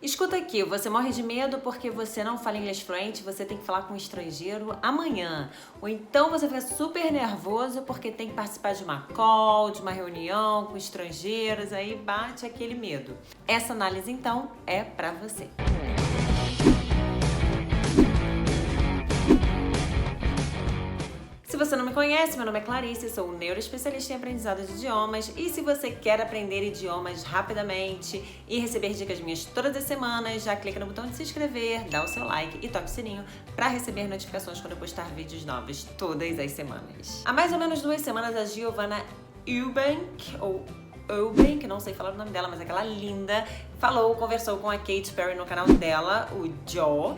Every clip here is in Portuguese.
Escuta aqui, você morre de medo porque você não fala inglês fluente, você tem que falar com um estrangeiro amanhã. Ou então você fica super nervoso porque tem que participar de uma call, de uma reunião com estrangeiros, aí bate aquele medo. Essa análise então é pra você. Se você não me conhece, meu nome é Clarice, sou neuroespecialista em aprendizado de idiomas e se você quer aprender idiomas rapidamente e receber dicas minhas todas as semanas, já clica no botão de se inscrever, dá o seu like e toque o sininho para receber notificações quando eu postar vídeos novos todas as semanas. Há mais ou menos 2 semanas, a Giovanna Eubank, não sei falar o nome dela, mas aquela linda, conversou com a Katy Perry no canal dela, o Joe.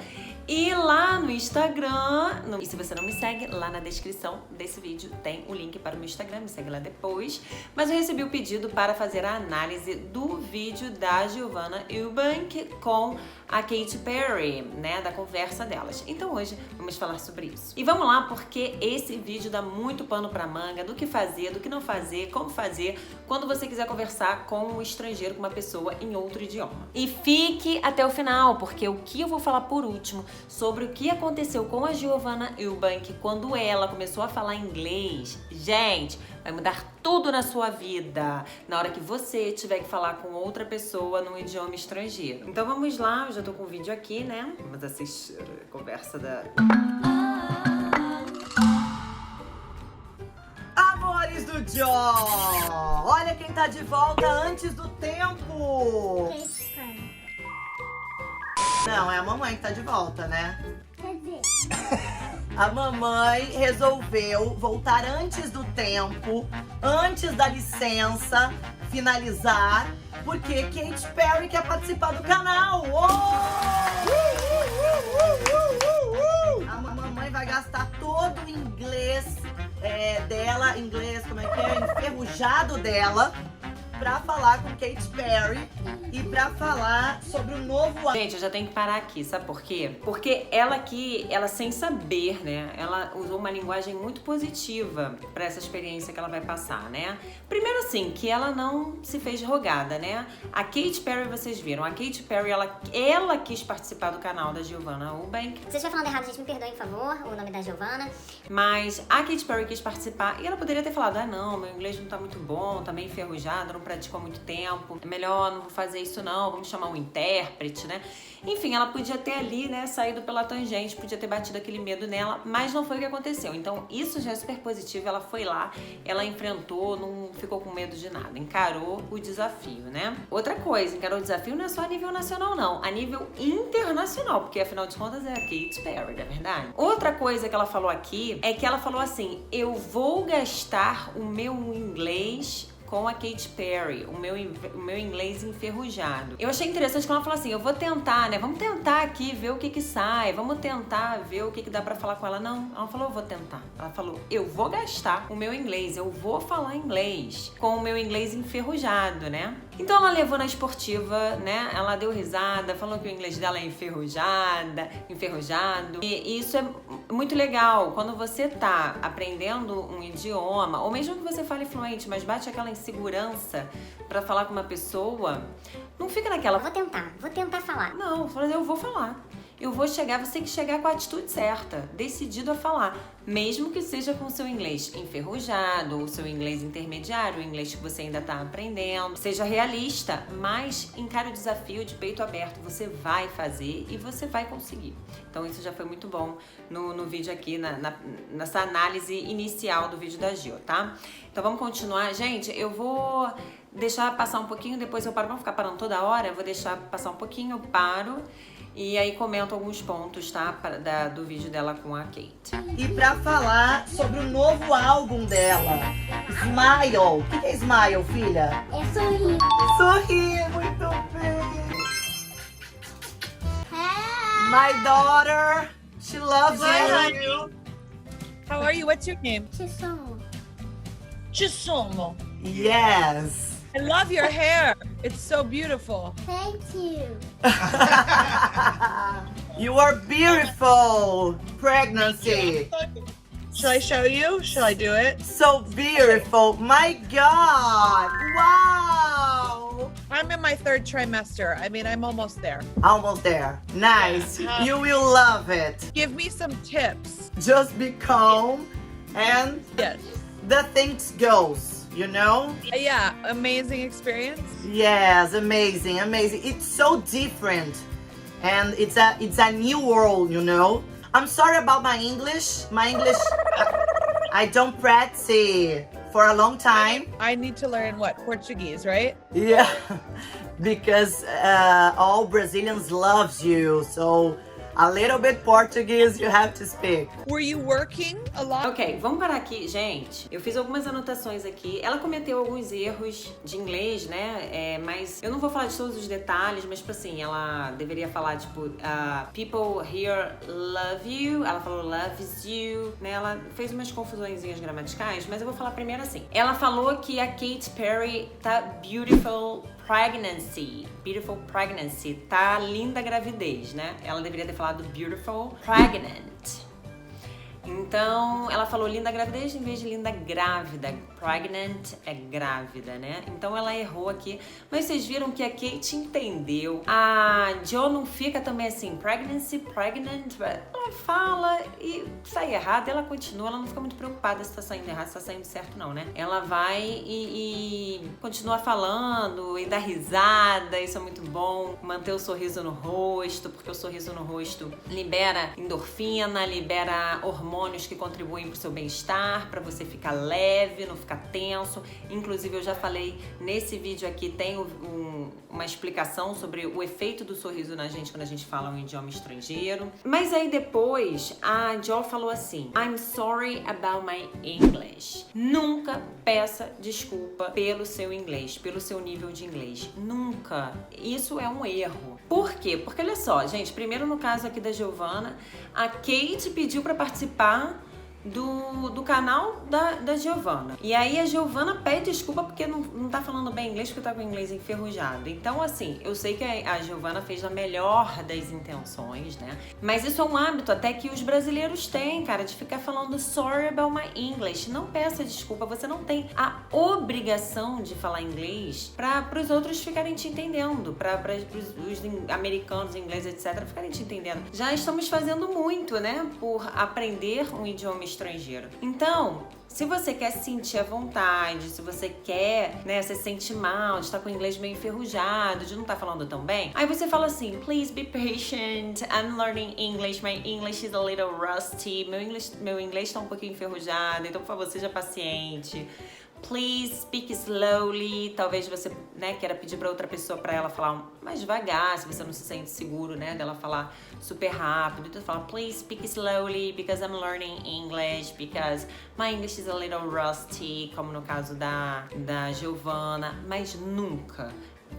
E lá no Instagram, e se você não me segue, lá na descrição desse vídeo tem o link para o meu Instagram, me segue lá depois. Mas eu recebi o pedido para fazer a análise do vídeo da Giovanna Eubank com a Katy Perry, né, da conversa delas. Então hoje vamos falar sobre isso. E vamos lá, porque esse vídeo dá muito pano pra manga do que fazer, do que não fazer, como fazer quando você quiser conversar com um estrangeiro, com uma pessoa em outro idioma. E fique até o final, porque o que eu vou falar por último sobre o que aconteceu com a Giovanna Eubank quando ela começou a falar inglês, gente, vai mudar tudo na sua vida na hora que você tiver que falar com outra pessoa num idioma estrangeiro. Então vamos lá, eu já tô com o vídeo aqui, né? Vamos assistir a conversa da... Amores do Joe! Olha quem tá de volta antes do tempo! Não, é a mamãe que tá de volta, né? Quer dizer, A mamãe resolveu voltar antes do tempo, antes da licença finalizar, porque Katy Perry quer participar do canal. A mamãe vai gastar todo o inglês dela, como é que é? Enferrujado dela, pra falar com Katy Perry e pra falar sobre o novo... Gente, eu já tenho que parar aqui, sabe por quê? Porque ela sem saber, né, ela usou uma linguagem muito positiva pra essa experiência que ela vai passar, né? Primeiro assim, que ela não se fez rogada, né? A Katy Perry, vocês viram, a Katy Perry, ela quis participar do canal da Giovanna Eubank. se eu estiver falando errado, gente, me perdoe, por favor, o nome da Giovanna. Mas a Katy Perry quis participar e ela poderia ter falado, não, meu inglês não tá muito bom, tá meio enferrujado, não praticou há muito tempo, é melhor não vou fazer isso não, vamos chamar um intérprete, né? Enfim, ela podia ter ali, né, saído pela tangente, podia ter batido aquele medo nela, mas não foi o que aconteceu. Então isso já é super positivo, ela foi lá, ela enfrentou, não ficou com medo de nada, encarou o desafio, né? Outra coisa, encarou o desafio não é só a nível nacional não, a nível internacional, porque afinal de contas é a Katy Perry, não é verdade? Outra coisa que ela falou aqui é que ela falou assim, eu vou gastar o meu inglês com a Katy Perry, o meu inglês enferrujado. Eu achei interessante que ela falou assim, eu vou tentar, né? Vamos tentar aqui, ver o que sai, vamos tentar ver o que dá pra falar com ela. Não, ela falou, eu vou tentar. Ela falou, eu vou gastar o meu inglês, eu vou falar inglês com o meu inglês enferrujado, né? Então ela levou na esportiva, né? Ela deu risada, falou que o inglês dela é enferrujado. E isso é muito legal. Quando você tá aprendendo um idioma, ou mesmo que você fale fluente, mas bate aquela insegurança pra falar com uma pessoa, não fica naquela... Vou tentar falar. Não, eu vou falar. Eu vou chegar, você tem que chegar com a atitude certa, decidido a falar, mesmo que seja com o seu inglês enferrujado, ou seu inglês intermediário, o inglês que você ainda está aprendendo. Seja realista, mas encare o desafio de peito aberto, você vai fazer e você vai conseguir. Então isso já foi muito bom no vídeo aqui, nessa análise inicial do vídeo da Gil, tá? Então vamos continuar. Gente, eu vou deixar passar um pouquinho, depois eu paro, vamos ficar parando toda hora, eu vou deixar passar um pouquinho, eu paro. E aí comento alguns pontos, tá? Do vídeo dela com a Kate. E pra falar sobre o novo álbum dela, Smile. O que é Smile, filha? É sorrir. Sorrir, muito bem. My daughter, she loves Hi, you. honey. How are you? What's your name? Chisomo. Chisomo. Yes. I love your hair. It's so beautiful. Thank you. You are beautiful. Pregnancy. Shall I show you? Shall I do it? So beautiful. My God. Wow. I'm in my 3rd trimester. I mean, I'm almost there. Almost there. Nice. Yeah. You will love it. Give me some tips. Just be calm and Yes. the things goes, you know? Yeah, amazing experience. Yes, amazing, amazing. It's so different, and it's a new world, you know. I'm sorry about my English. My English, I don't practice for a long time. I need to learn what? Portuguese, right? Yeah, because all Brazilians loves you, so a little bit Portuguese you have to speak. Were you working a lot? Ok, vamos parar aqui, gente. Eu fiz algumas anotações aqui. Ela cometeu alguns erros de inglês, né? Mas eu não vou falar de todos os detalhes, mas tipo assim, ela deveria falar tipo people here love you. Ela falou loves you, né? Ela fez umas confusõezinhas gramaticais, mas eu vou falar primeiro assim. Ela falou que a Katy Perry tá beautiful pregnancy, tá linda gravidez, né? Ela deveria ter falado beautiful pregnant. Então, ela falou linda gravidez em vez de linda grávida. Pregnant é grávida, né? Então ela errou aqui. Mas vocês viram que a Kate entendeu. A Jo não fica também assim, pregnancy, pregnant. Ela fala e sai errado. Ela continua, ela não fica muito preocupada se tá saindo errado, se tá saindo certo não, né? Ela vai e continua falando e dá risada. Isso é muito bom. Manter o sorriso no rosto, porque o sorriso no rosto libera endorfina, libera hormônios que contribuem pro seu bem-estar, pra você ficar leve, não ficar tenso. Inclusive eu já falei nesse vídeo aqui, tem uma explicação sobre o efeito do sorriso na gente quando a gente fala um idioma estrangeiro. Mas aí depois a Jo falou assim: I'm sorry about my English. Nunca peça desculpa pelo seu inglês, pelo seu nível de inglês. Nunca. Isso é um erro. Por quê? Porque olha só, gente, primeiro no caso aqui da Giovana, a Kate pediu para participar do canal da Giovana. E aí a Giovana pede desculpa porque não tá falando bem inglês, porque tá com o inglês enferrujado. Então, assim, eu sei que a Giovana fez a melhor das intenções, né? Mas isso é um hábito até que os brasileiros têm, cara, de ficar falando sorry about my English. Não peça desculpa, você não tem a obrigação de falar inglês para os outros ficarem te entendendo, para os americanos, ingleses, etc, ficarem te entendendo. Já estamos fazendo muito, né, por aprender um idioma estrangeiro. Então, se você quer se sentir à vontade, se você quer, né, você se sente mal de estar com o inglês meio enferrujado, de não estar falando tão bem, aí você fala assim: please be patient, I'm learning English, my English is a little rusty, meu inglês está um pouquinho enferrujado, então por favor, seja paciente. Please speak slowly. Talvez você, né, queira pedir para outra pessoa para ela falar mais devagar, se você não se sente seguro, né, dela falar super rápido. Então fala: please speak slowly because I'm learning English, because my English is a little rusty, como no caso da Giovana. Mas nunca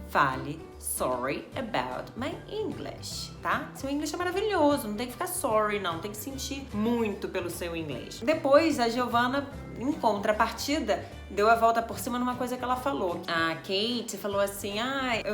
fale sorry about my English, tá? Seu inglês é maravilhoso, não tem que ficar sorry, não. Tem que sentir muito pelo seu inglês. Depois, a Giovana, em contrapartida, deu a volta por cima numa coisa que ela falou. A Kate falou assim: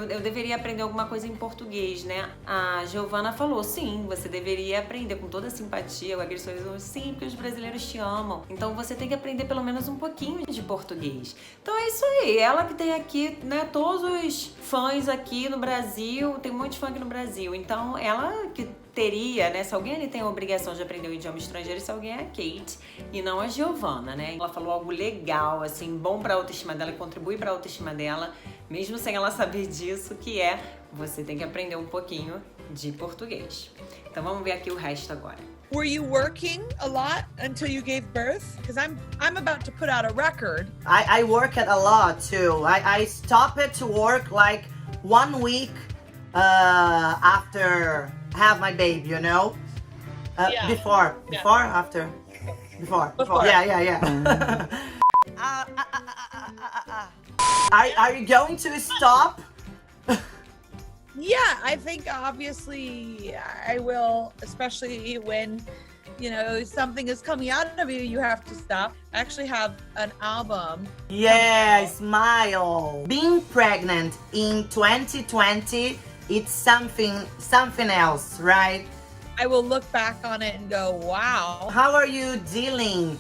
eu deveria aprender alguma coisa em português, né? A Giovana falou: sim, você deveria aprender, com toda a simpatia, com aquele sorriso, sim, porque os brasileiros te amam. Então você tem que aprender pelo menos um pouquinho de português. Então é isso aí, ela que tem aqui, né, todos os fãs aqui no Brasil, tem um monte de fã aqui no Brasil. Então ela que teria, né, se alguém ali tem a obrigação de aprender um idioma estrangeiro, se alguém é a Kate e não a Giovana, né? Ela falou algo legal, assim, bom pra autoestima dela, e contribui pra autoestima dela, mesmo sem ela saber disso, que é: você tem que aprender um pouquinho de português. Então vamos ver aqui o resto agora. Were you working a lot until you gave birth? Because I'm about to put out a record. I work a lot too. I stopped to work like 1 week after have my baby, you know? Yeah. Before, after? Before. Yeah. Are you going to stop? Yeah, I think obviously I will, especially when, you know, something is coming out of you, you have to stop. I actually have an album. Yeah, smile. Being pregnant in 2020, it's something else, right? I will look back on it and go, wow. How are you dealing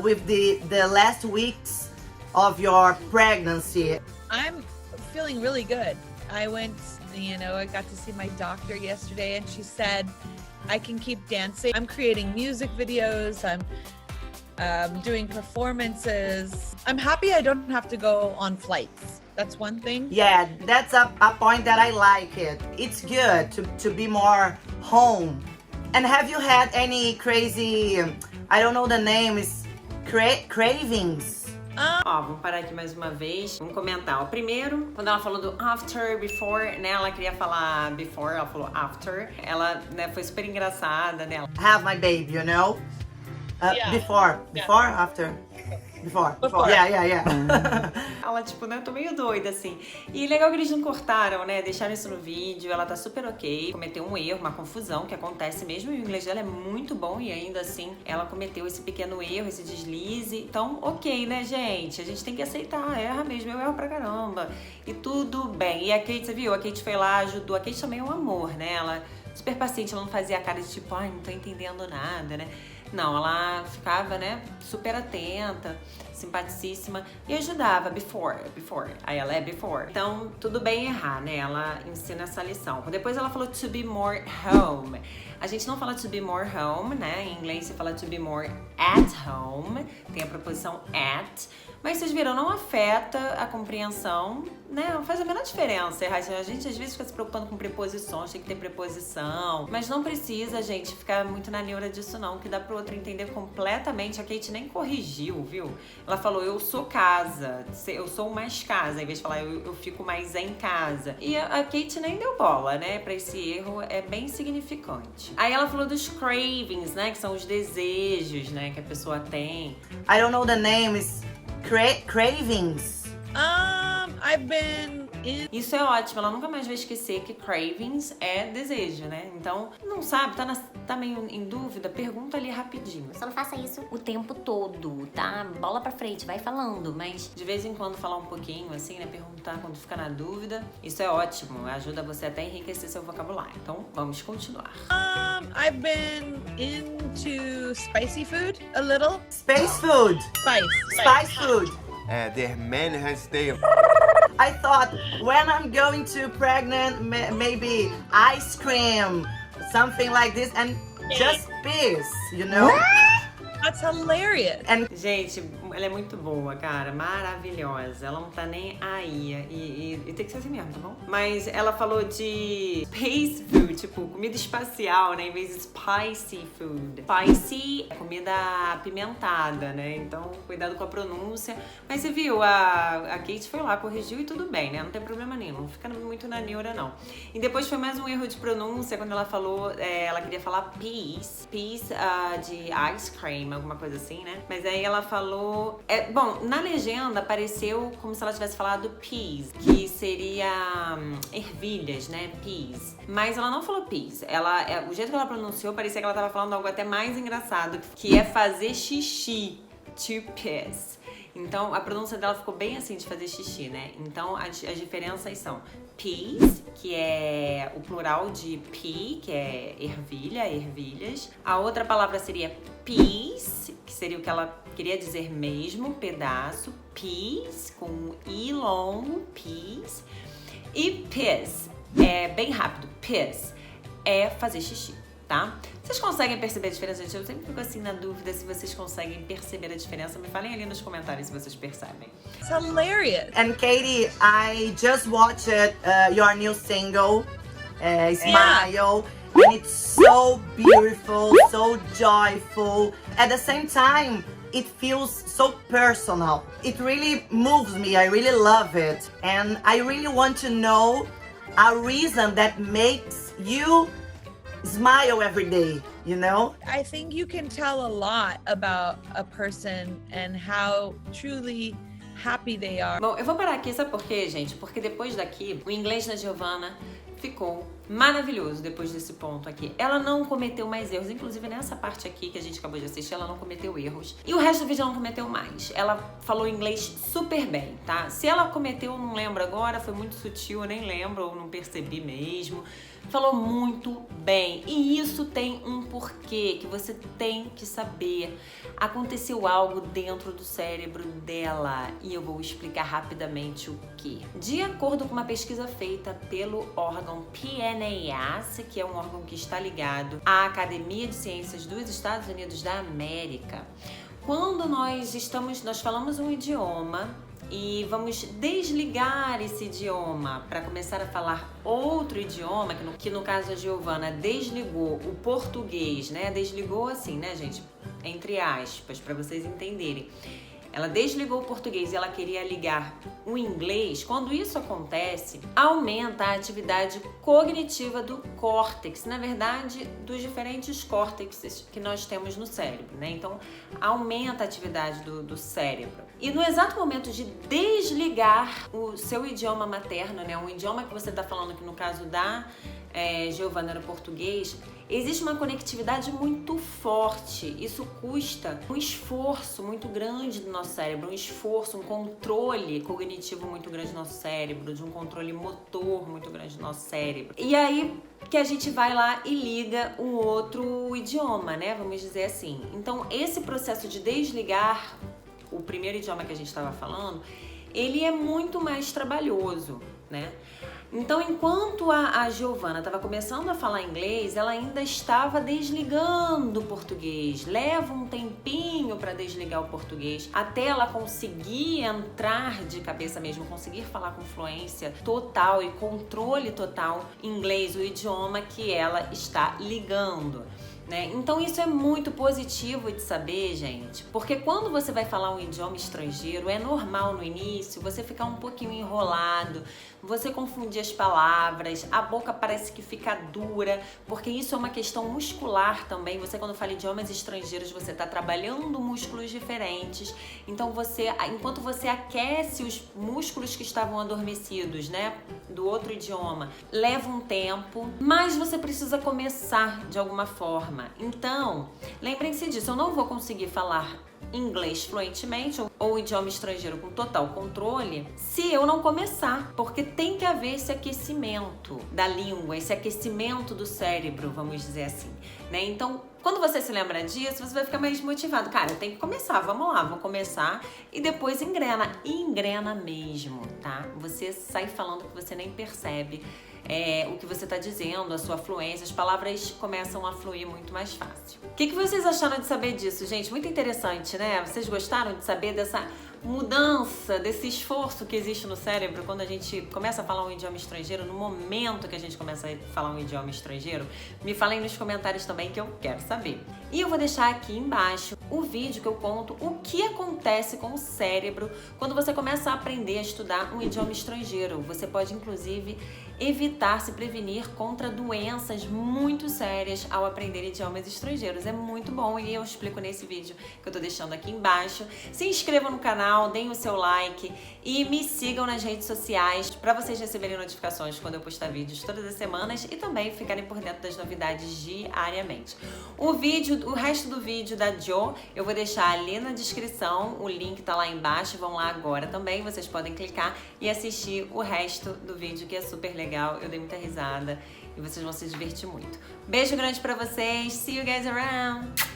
with the last weeks of your pregnancy? I'm feeling really good. I went, I got to see my doctor yesterday, and she said I can keep dancing. I'm creating music videos. I'm doing performances. I'm happy I don't have to go on flights. That's one thing. Yeah, that's a point that I like it. It's good to be more home. And have you had any crazy, I don't know the name, is cravings? Ó, vamos parar aqui mais uma vez. Vamos comentar. O primeiro, quando ela falou do after, before, né? Ela queria falar before, ela falou after. Ela, né, foi super engraçada, né? Have my baby, you know? Yeah. Before, after? Before. Yeah. Ela, tipo, né, eu tô meio doida, assim. E legal que eles não cortaram, né, deixaram isso no vídeo, ela tá super ok. Cometeu um erro, uma confusão, que acontece mesmo, e o inglês dela é muito bom, e ainda assim, ela cometeu esse pequeno erro, esse deslize. Então, ok, né, gente? A gente tem que aceitar, erra mesmo, eu erro pra caramba. E tudo bem. E a Kate, você viu? A Kate foi lá, ajudou. A Kate também é um amor, né? Ela, super paciente, ela não fazia a cara de tipo, ai, não tô entendendo nada, né? Não, ela ficava, né, super atenta, simpaticíssima e ajudava. Before. Aí ela é before. Então, tudo bem errar, né? Ela ensina essa lição. Depois ela falou to be more home. A gente não fala to be more home, né? Em inglês você fala to be more at home. Tem a preposição at. Mas vocês viram, não afeta a compreensão, né? Não faz a menor diferença. A gente às vezes fica se preocupando com preposições, tem que ter preposição. Mas não precisa, gente, ficar muito na neura disso não, que dá pro outro entender completamente. A Kate nem corrigiu, viu? Ela falou, eu sou casa, eu sou mais casa, em vez de falar eu fico mais em casa. E a Kate nem deu bola, né? Pra esse erro, é bem significante. Aí ela falou dos cravings, né? Que são os desejos, né? Que a pessoa tem. I don't know the names. Cravings. I've been in. Isso é ótimo, ela nunca mais vai esquecer que cravings é desejo, né? Então, não sabe, tá meio em dúvida, pergunta ali rapidinho. Só não faça isso o tempo todo, tá? Bola pra frente, vai falando, mas... De vez em quando falar um pouquinho, assim, né? Perguntar quando fica na dúvida. Isso é ótimo, ajuda você até a enriquecer seu vocabulário. Então, vamos continuar. I've been into spicy food a little. Space food. Spice food. Der man has their I thought when I'm going to pregnant, maybe ice cream, something like this, and just peace, you know? That's hilarious. And Gente, ela é muito boa, cara, maravilhosa. Ela não tá nem aí. E tem que ser assim mesmo, tá bom? Mas ela falou de space food, tipo, comida espacial, né? Em vez de spicy food. Spicy é comida apimentada, né? Então, cuidado com a pronúncia. Mas você viu, a Kate foi lá, corrigiu e tudo bem, né? Não tem problema nenhum. Não fica muito na neura, não. E depois foi mais um erro de pronúncia, quando ela falou, ela queria falar peas. Peas de ice cream, alguma coisa assim, né? Mas aí ela falou... bom, na legenda apareceu como se ela tivesse falado peas, que seria ervilhas, né? Peas. Mas ela não falou peas. O jeito que ela pronunciou parecia que ela tava falando algo até mais engraçado, que é fazer xixi. To piss. Então, a pronúncia dela ficou bem assim, de fazer xixi, né? Então, as diferenças são peas, que é o plural de pea, que é ervilha, ervilhas. A outra palavra seria peas, que seria o que ela queria dizer mesmo, pedaço. Peas, com i longo, peas. E piss, é bem rápido, piss, é fazer xixi, tá? Vocês conseguem perceber a diferença, gente? Eu sempre fico assim na dúvida se vocês conseguem perceber a diferença. Me falem ali nos comentários se vocês percebem. It's hilarious. And Katie, I just watched your new single, Smile, and it's so beautiful, so joyful. At the same time, it feels so personal. It really moves me. I really love it. And I really want to know a reason that makes you smile every day, you know? I think you can tell a lot about a person and how truly happy they are. Bom, eu vou parar aqui, sabe por quê, gente? Porque depois daqui, o inglês da Giovanna ficou maravilhoso depois desse ponto aqui. Ela não cometeu mais erros, inclusive nessa parte aqui que a gente acabou de assistir, ela não cometeu erros. E o resto do vídeo ela não cometeu mais. Ela falou inglês super bem, tá? Se ela cometeu, eu não lembro agora, foi muito sutil, eu nem lembro, ou não percebi mesmo. falou muito bem. E isso tem um porquê que você tem que saber. Aconteceu algo dentro do cérebro dela e eu vou explicar rapidamente o que. De acordo com uma pesquisa feita pelo órgão PNAS, que é um órgão que está ligado à Academia de Ciências dos Estados Unidos da América, quando nós falamos um idioma e vamos desligar esse idioma para começar a falar outro idioma, que no caso a Giovana desligou o português, né? Desligou assim, né, gente? Entre aspas, para vocês entenderem. Ela desligou o português e ela queria ligar o inglês. Quando isso acontece, aumenta a atividade cognitiva do córtex, na verdade, dos diferentes córtexes que nós temos no cérebro, né? Então, aumenta a atividade do cérebro. E no exato momento de desligar o seu idioma materno, né? Um idioma que você está falando, que no caso da Giovana era português, existe uma conectividade muito forte. Isso custa um esforço muito grande do nosso cérebro, um esforço, um controle cognitivo muito grande do nosso cérebro, de um controle motor muito grande do nosso cérebro. E aí que a gente vai lá e liga um outro idioma, né? Vamos dizer assim. Então, esse processo de desligar o primeiro idioma que a gente estava falando, ele é muito mais trabalhoso, né? Então, enquanto a Giovana estava começando a falar inglês, ela ainda estava desligando o português. Leva um tempinho para desligar o português, até ela conseguir entrar de cabeça mesmo, conseguir falar com fluência total e controle total inglês, o idioma que ela está ligando. Né? Então isso é muito positivo de saber, gente, porque quando você vai falar um idioma estrangeiro, é normal no início você ficar um pouquinho enrolado, você confundir as palavras, a boca parece que fica dura, porque isso é uma questão muscular também. Você, quando fala idiomas estrangeiros, você está trabalhando músculos diferentes, então enquanto você aquece os músculos que estavam adormecidos, né, do outro idioma, leva um tempo, mas você precisa começar de alguma forma. Então, lembrem-se disso, eu não vou conseguir falar inglês fluentemente ou idioma estrangeiro com total controle se eu não começar, porque tem que haver esse aquecimento da língua, esse aquecimento do cérebro, vamos dizer assim, né? Então, quando você se lembra disso, você vai ficar mais motivado. Cara, eu tenho que começar, vamos lá, vou começar e depois engrena. E engrena mesmo, tá? Você sai falando que você nem percebe o que você está dizendo, a sua fluência, as palavras começam a fluir muito mais fácil. O que vocês acharam de saber disso, gente? Muito interessante, né? Vocês gostaram de saber dessa mudança, desse esforço que existe no cérebro quando a gente começa a falar um idioma estrangeiro, no momento que a gente começa a falar um idioma estrangeiro? Me falem nos comentários também, que eu quero saber. E eu vou deixar aqui embaixo o vídeo que eu conto o que acontece com o cérebro quando você começa a aprender a estudar um idioma estrangeiro. Você pode, inclusive, evitar se prevenir contra doenças muito sérias ao aprender idiomas estrangeiros. É muito bom e eu explico nesse vídeo que eu tô deixando aqui embaixo. Se inscrevam no canal, deem o seu like e me sigam nas redes sociais para vocês receberem notificações quando eu postar vídeos todas as semanas e também ficarem por dentro das novidades diariamente. O resto do vídeo da Jo eu vou deixar ali na descrição, o link tá lá embaixo, vão lá agora também, vocês podem clicar e assistir o resto do vídeo, que é super legal, eu dei muita risada e vocês vão se divertir muito. Beijo grande pra vocês, see you guys around!